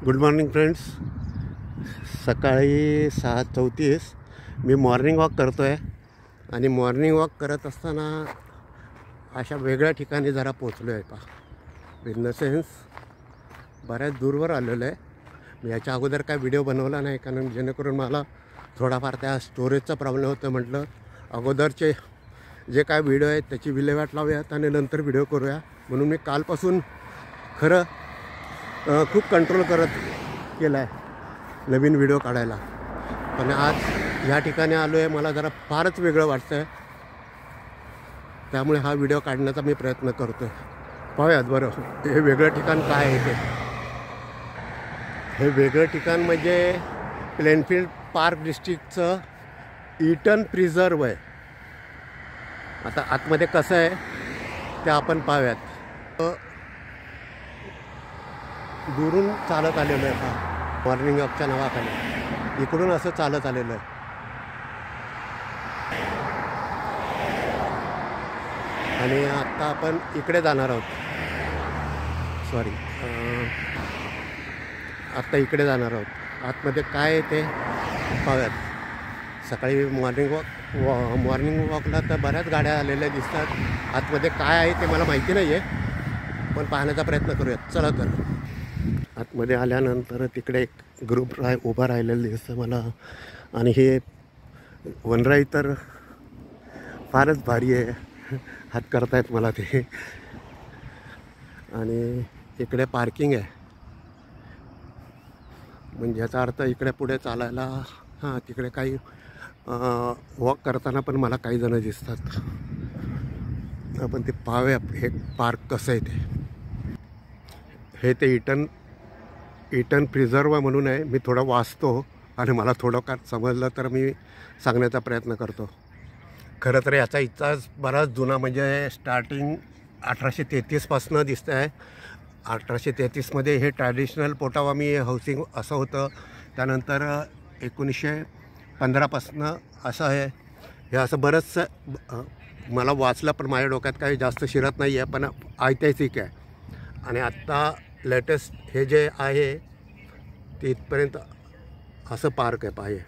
Good morning friends. सकाळी 6:34 मी morning walk करतो आहे आणि मॉर्निंग वॉक करत असताना अशा वेगळ्या ठिकाणी जरा पोचलो आहे. पहा, इन द सेन्स बऱ्याच दूरवर आलेलो आहे. मी याच्या अगोदर काय व्हिडिओ बनवला नाही, कारण जेणेकरून मला थोडाफार त्या स्टोरेजचा प्रॉब्लेम होतं. म्हटलं अगोदरचे जे काय व्हिडिओ आहेत त्याची विल्हेवाट लावूयात आणि नंतर व्हिडिओ करूया. म्हणून मी कालपासून खरं खूप कंट्रोल केला आहे नवीन व्हिडिओ काढायला. पण आज ह्या ठिकाणी आलो आहे, मला जरा फारच वेगळं वाटतं आहे. त्यामुळे हा व्हिडिओ काढण्याचा मी प्रयत्न करतो आहे. पाहूयात बरं हे वेगळं ठिकाण काय आहे ते. हे वेगळं ठिकाण म्हणजे प्लेनफील्ड पार्क डिस्ट्रिक्टचं ईटन प्रिझर्व आहे. आता आतमध्ये कसं आहे ते आपण पाहूयात. दुरून चालत आलेलो आहे. हा मॉर्निंग वॉकच्या नावाखाली इकडून असं चालत आलेलं आहे. आणि आत्ता आपण इकडे जाणार आहोत. आत्ता इकडे जाणार आहोत. आतमध्ये काय आहे ते पाहूयात. सकाळी मॉर्निंग वॉकला तर बऱ्याच गाड्या आलेल्या दिसतात. आतमध्ये काय आहे ते मला माहिती नाही आहे, पण पाहण्याचा प्रयत्न करूयात. चला तर. आतमध्ये आल्यानंतर तिकडे एक ग्रुप उभा राहिलेलं दिसतं मला. आणि हे वनराई तर फारच भारी आहे, हात करतायत मला ते. आणि इकडे पार्किंग आहे, म्हणजे याचा अर्थ इकडे पुढे चालायला हां तिकडे काही वॉक करताना पण मला काही जण दिसतात. आपण ते पाहूया हे पार्क कसं आहे ते. हे ते ईटन प्रिझर्व म्हणून आहे. मी थोडं वाचतो आणि मला थोडंफार समजलं तर मी सांगण्याचा प्रयत्न करतो. खरं तर याचा इतिहास बराच जुना, म्हणजे स्टार्टिंग 1833पासून दिसतं आहे. 1833मध्ये हे ट्रॅडिशनल पोटावामी हाऊसिंग असं होतं. त्यानंतर 1915पासून असं आहे. हे असं बरंचसं मला वाचलं, पण माझ्या डोक्यात काही जास्त शिरत नाही आहे, पण ऐतिहासिक आहे. आणि आत्ता लेटेस्ट हे जे आहे ते इथपर्यंत असं पार्क आहे पाहिजे.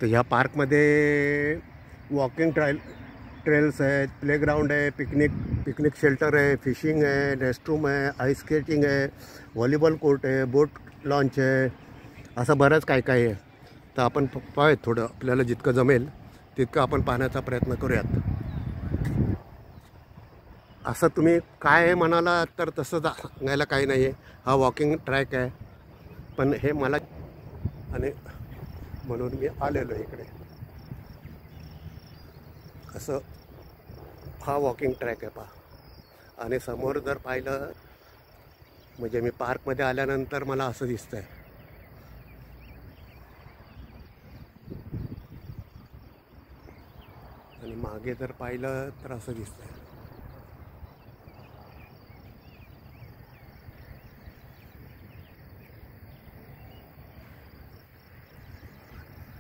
तर ह्या पार्कमध्ये वॉकिंग ट्रेल्स आहेत, प्लेग्राऊंड आहे, पिकनिक शेल्टर आहे, फिशिंग आहे, रेस्टरूम आहे, आईस स्केटिंग आहे, व्हॉलीबॉल कोर्ट आहे, बोट लॉन्च आहे, असं बरंच काय काय आहे. तर आपण पाहूयात, थोडं आपल्याला जितकं जमेल तितकं आपण पाहण्याचा प्रयत्न करूयात. असं तुम्ही काय आहे म्हणाला तर तसं सांगायला काही नाही आहे. हा वॉकिंग ट्रॅक आहे, पण हे मला आणि म्हणून मी आलेलो इकडे. असं हा वॉकिंग ट्रॅक आहे पहा. आणि समोर जर पाहिलं म्हणजे मी पार्कमध्ये आल्यानंतर मला असं दिसतं आहे. आणि मागे जर पाहिलं तर असं दिसतं आहे.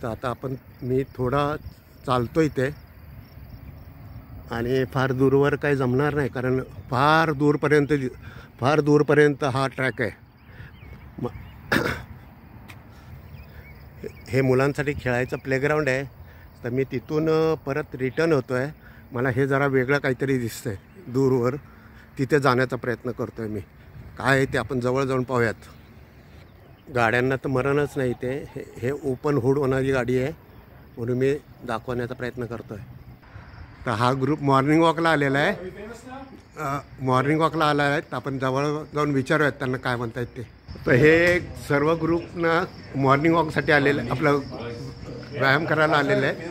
तर आता मी थोडा चालतो इथे, आणि फार दूरवर काही जमणार नाही, कारण फार दूरपर्यंत हा ट्रॅक आहे. हे मुलांसाठी खेळायचं प्लेग्राऊंड आहे. तर मी तिथून परत रिटर्न होतो आहे. मला हे जरा वेगळं काहीतरी दिसतं आहे दूरवर. तिथे जाण्याचा प्रयत्न करतो आहे मी. काय आहे ते आपण जवळ जाऊन पाहूयात. गाड्यांना तर मरणच नाही ते. हे ओपन हुड होणारी गाडी आहे, म्हणून मी दाखवण्याचा प्रयत्न करतो आहे. तर हा ग्रुप मॉर्निंग वॉकला आलेला आहे. आपण जवळ जाऊन विचारूयात त्यांना काय म्हणतायत ते. तर हे सर्व ग्रुपनं मॉर्निंग वॉकसाठी आलेलं, आपलं व्यायाम करायला आलेलं आहे.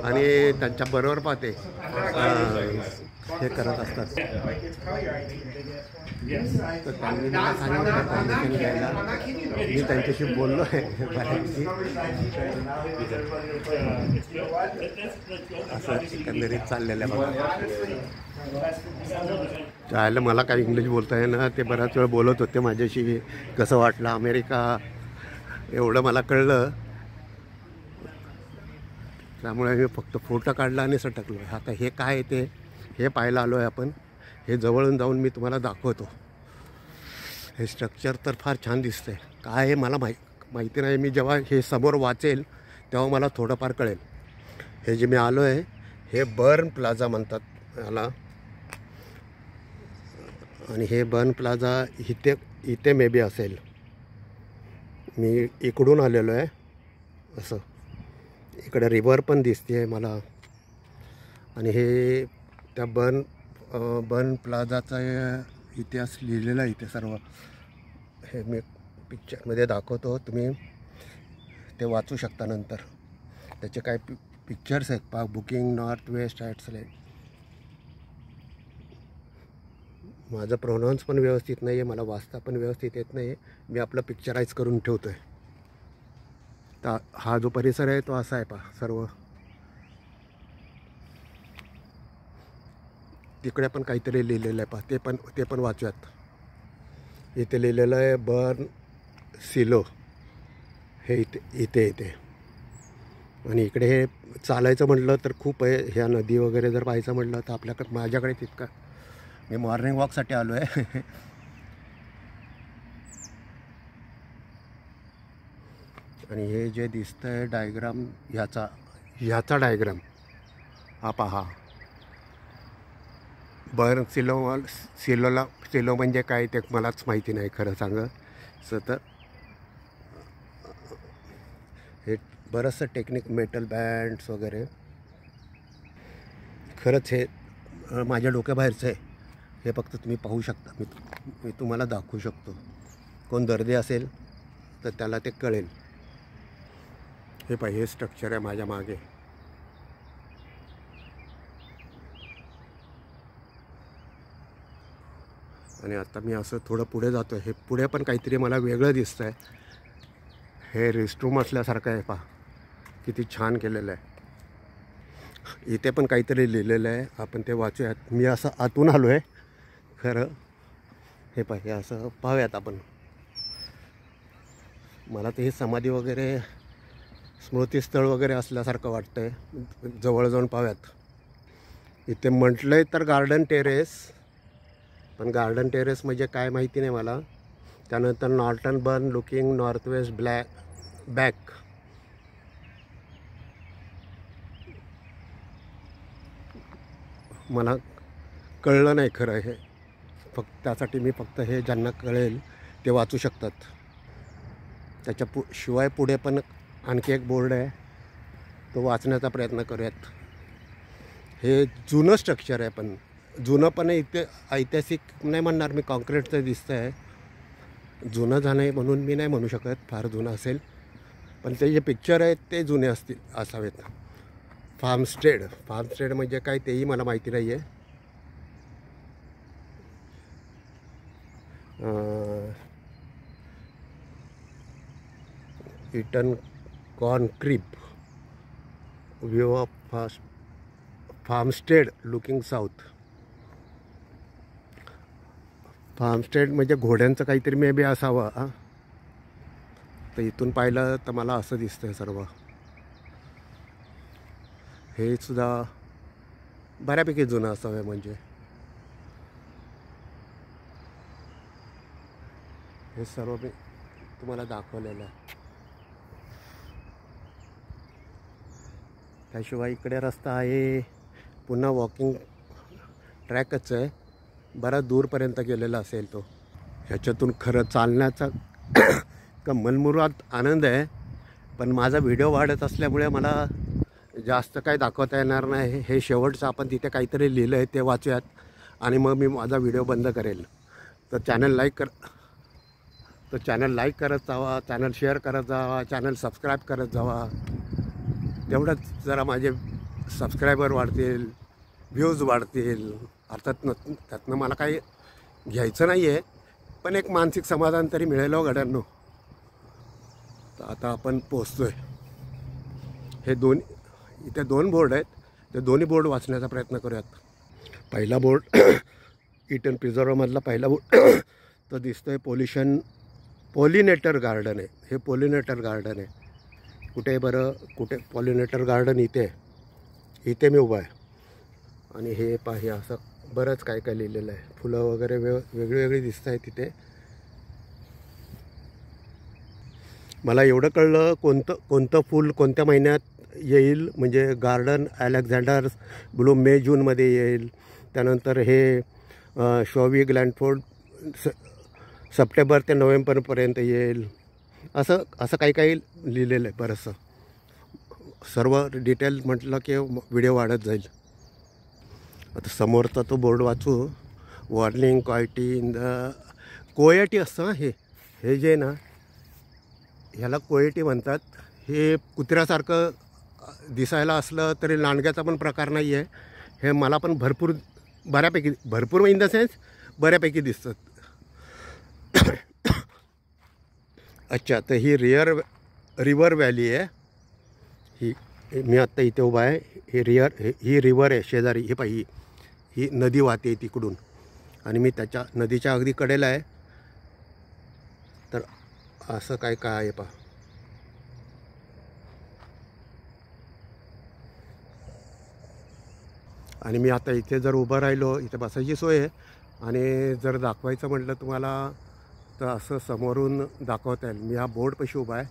आणि त्यांच्याबरोबर पाहते हे करत असतात. तर त्यांनी मला सांगितलं परमिशन घ्यायला. मी त्यांच्याशी बोललो आहे बऱ्यापैकी. असं एकंदरीत चाललेलं आहे बघा. चायला मला काही इंग्लिश बोलता आहे ना, ते बराच वेळ बोलत होते माझ्याशी. कसं वाटलं अमेरिका, एवढं मला कळलं. त्यामुळे मी फक्त फोटो काढला आणि सटकलो. आता हे काय आहे ते हे पाहायला आलो आहे आपण. हे जवळून जाऊन मी तुम्हाला दाखवतो. हे स्ट्रक्चर तर फार छान दिसतंय. काय आहे मला माहिती नाही. मी जेव्हा हे समोर वाचेल तेव्हा मला थोडंफार कळेल. हे जे मी आलो आहे हे बर्न प्लाझा म्हणतात याला. आणि हे बर्न प्लाझा इथे मे बी असेल. मी इकडून आलेलो आहे. असं इकडे रिव्हर पण दिसते आहे मला. आणि हे त्या बर्न प्लाझाचा इतिहास लिहिलेला आहे इथे सर्व. हे मी पिक्चरमध्ये दाखवतो, तुम्ही ते वाचू शकता नंतर. त्याचे काय पिक्चर्स आहेत पहा. बुकिंग नॉर्थ वेस्ट ॲट्सले. माझं प्रोनाऊन्स पण व्यवस्थित नाही आहे, मला वाचता पण व्यवस्थित येत नाही आहे. मी आपलं पिक्चराईज करून ठेवतो आहे. तर हा जो परिसर आहे तो असा आहे पहा सर्व. तिकडे पण काहीतरी लिहिलेलं आहे पहा. ते पण वाचूयात. इथे लिहिलेलं आहे बर्न सिलो. हे इथे आणि इकडे हे चालायचं म्हटलं तर खूप आहे. ह्या नदी वगैरे जर पाहायचं म्हटलं तर माझ्याकडे तितका. मी मॉर्निंग वॉकसाठी आलो आहे. आणि हे जे दिसतं आहे डायग्राम ह्याचा डायग्राम हा पहा. बर्न सिलो म्हणजे काय ते मलाच माहिती नाही खरं सांगायचं तर. हे बरंचसं टेक्निक, मेटल बँड्स वगैरे. खरंच हे माझ्या डोक्याबाहेरचं आहे. हे फक्त तुम्ही पाहू शकता. मी तुम्हाला दाखवू शकतो. कोण दर्दी असेल तर त्याला ते कळेल. हे पाहिजे, हे स्ट्रक्चर आहे माझ्या मागे. आणि आता मी असं थोडं पुढे जातो आहे. हे पुढे पण काहीतरी मला वेगळं दिसतं आहे. हे रेस्टरूम असल्यासारखं आहे पहा. किती छान केलेलं आहे. इथे पण काहीतरी लिहिलेलं आहे, आपण ते वाचूयात. मी असं आतून आलो आहे खरं. हे पाहिजे असं पाहूयात आपण. मला तर हे समाधी वगैरे, स्मृतीस्थळ वगैरे असल्यासारखं वाटतं आहे. जवळ जाऊन पाहूयात. इथे म्हटलं आहे तर गार्डन टेरेस, पण गार्डन टेरेस म्हणजे काय माहिती नाही मला. त्यानंतर Norton burn looking north west back. मला कळलं नाही खरं हे. त्यासाठी मी फक्त हे ज्यांना कळेल ते वाचू शकतात. शिवाय पुढे पण आणखी एक बोर्ड आहे, तो वाचण्याचा प्रयत्न करूयात. हे जुनं स्ट्रक्चर आहे, पण जुनं पण इथे ऐतिहासिक नाही म्हणणार मी. कॉन्क्रीटचं दिसतं आहे. जुनं झालं आहे म्हणून मी नाही म्हणू शकत फार जुनं असेल, पण ते जे पिक्चर आहेत ते जुने असावेत. फार्मस्टेड म्हणजे काय तेही मला माहिती नाही आहे. Eton corncrib view of farmstead looking south. Farmstead म्हणजे घोड्यांचं काहीतरी मे बी असावं. तर इथून पाहिलं तर मला असं दिसतंय सर्व. हे सुद्धा बऱ्यापैकी जुनं असावं. म्हणजे हे सर्व मी तुम्हाला दाखवलेलं आहे. त्याशिवाय इकडे रस्ता आहे, पुन्हा वॉकिंग ट्रॅकच आहे. बराच दूरपर्यंत गेलेला असेल तो. ह्याच्यातून खरं चालण्याचा मनमुराद आनंद आहे, पण माझा व्हिडिओ वाढत असल्यामुळे मला जास्त काय दाखवता येणार नाही. हे शेवटचं आपण तिथे काहीतरी लिहिलं आहे ते वाचूयात आणि मग मी माझा व्हिडिओ बंद करेल. तर चॅनल लाईक करत जावा, चॅनल शेअर करत जावा, चॅनल सबस्क्राईब करत जावा. तेवढंच जरा माझे सबस्क्रायबर वाढतील, व्ह्यूज वाढतील. अर्थात त्यातनं मला काही घ्यायचं नाही आहे, पण एक मानसिक समाधान तरी मिळेल हो गड्यांनो. तर आता आपण पोचतो आहे. इथे दोन बोर्ड आहेत, ते दोन्ही बोर्ड वाचण्याचा प्रयत्न करूयात. पहिला बोर्ड इटन प्रिझर्वमधला पहिला बोर्ड तो दिसतो आहे पॉलिनेटर गार्डन आहे. हे पॉलिनेटर गार्डन आहे. कुठे बरं, कुठे पॉलिनेटर गार्डन? इथे मी उभा आहे. आणि हे असं बरंच काय लिहिलेलं आहे. फुलं वगैरे वेगळी दिसत आहे तिथे. मला एवढं कळलं कोणतं फूल कोणत्या महिन्यात येईल, म्हणजे गार्डन अलेक्झांडर ब्लूम मे जूनमध्ये येईल. त्यानंतर हे शॉवी ग्लॅनफोर्ड सप्टेंबर ते नोव्हेंबरपर्यंत येईल. असं असं काही काही लिहिलेलं आहे बरंचसं. सर्व डिटेल म्हटलं की व्हिडिओ वाढत जाईल. आता समोरचा तो बोर्ड वाचू. वॉर्निंग क्वालिटी इन द कोएटी असतं. हे जे ना, ह्याला कोएटी म्हणतात. हे कुत्र्यासारखं दिसायला असलं तरी लांडग्याचा पण प्रकार नाही आहे. हे मला पण भरपूर इन द सेन्स बऱ्यापैकी दिसतात. अच्छा, तर ही रिव्हर व्हॅली आहे. ही मी आत्ता इथे उभा आहे. ही रिव्हर आहे शेजारी. हे पाहिजे, ही नदी वाहते तिकडून आणि मी त्याच्या नदीच्या अगदी कडेला आहे. तर असं काय आहे पहा. आणि मी आता इथे जर उभं राहिलो, इथे बसायची सोय आहे. आणि जर दाखवायचं म्हटलं तुम्हाला तर असं समोरून दाखवता येईल. मी हा बोर्डपाशी उभा आहे.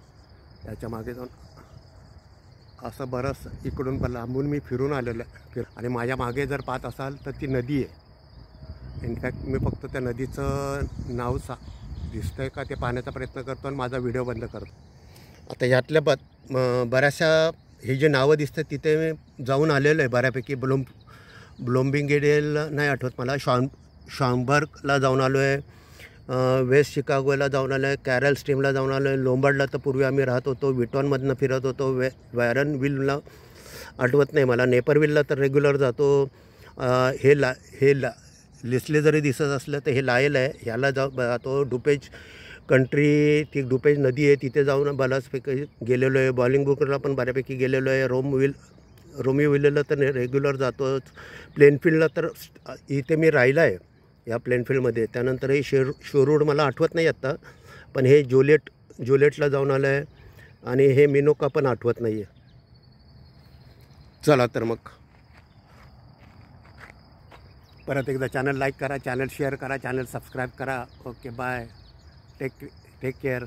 याच्या मागे जाऊन असं बरंच इकडून पण लांबून मी फिरून आलेलं आहे. आणि माझ्या मागे जर पाहत असाल तर ती नदी आहे. इनफॅक्ट मी फक्त त्या नदीचं नाव दिसतंय का ते पाहण्याचा प्रयत्न करतो आणि माझा व्हिडिओ बंद करतो. आता यातल्या बऱ्याचशा ही जी नावं दिसतात तिथे मी जाऊन आलेलो आहे बऱ्यापैकी. ब्लोम्बिंगेडेल नाही आठवत मला. शॉम्बर्गला जाऊन आलो आहे. वेस्ट शिकागोला जाऊन आलो आहे. कॅरल स्ट्रीमला जाऊन आलो आहे. लोंबार्डला तर पूर्वी आम्ही राहत होतो. विटॉनमधनं फिरत होतो. वॅरनविलला आठवत नाही मला. नेपरविलला तर रेग्युलर जातो. हे लिस्ले जरी दिसत असलं तर हे लायल आहे. ह्याला जातो. डुपेज कंट्री, ती डुपेज नदी आहे, तिथे जाऊन बऱ्याचपैकी गेलेलो आहे. बॉलिंगबुकला पण बऱ्यापैकी गेलेलो आहे. रोमीविलला तर रेग्युलर जातोच. प्लेनफील्डला तर इथे मी राहिला आहे या प्लेनफील्डमध्ये. त्यानंतर हे शोरूड मला आठवत नाही आत्ता, पण हे जोलेटला जाऊन आलं आहे. आणि हे मिनोका पण आठवत नाही आहे. चला तर मग परत एकदा चॅनल लाईक करा, चॅनल शेअर करा, चॅनल सबस्क्राईब करा. Okay, bye. Take care.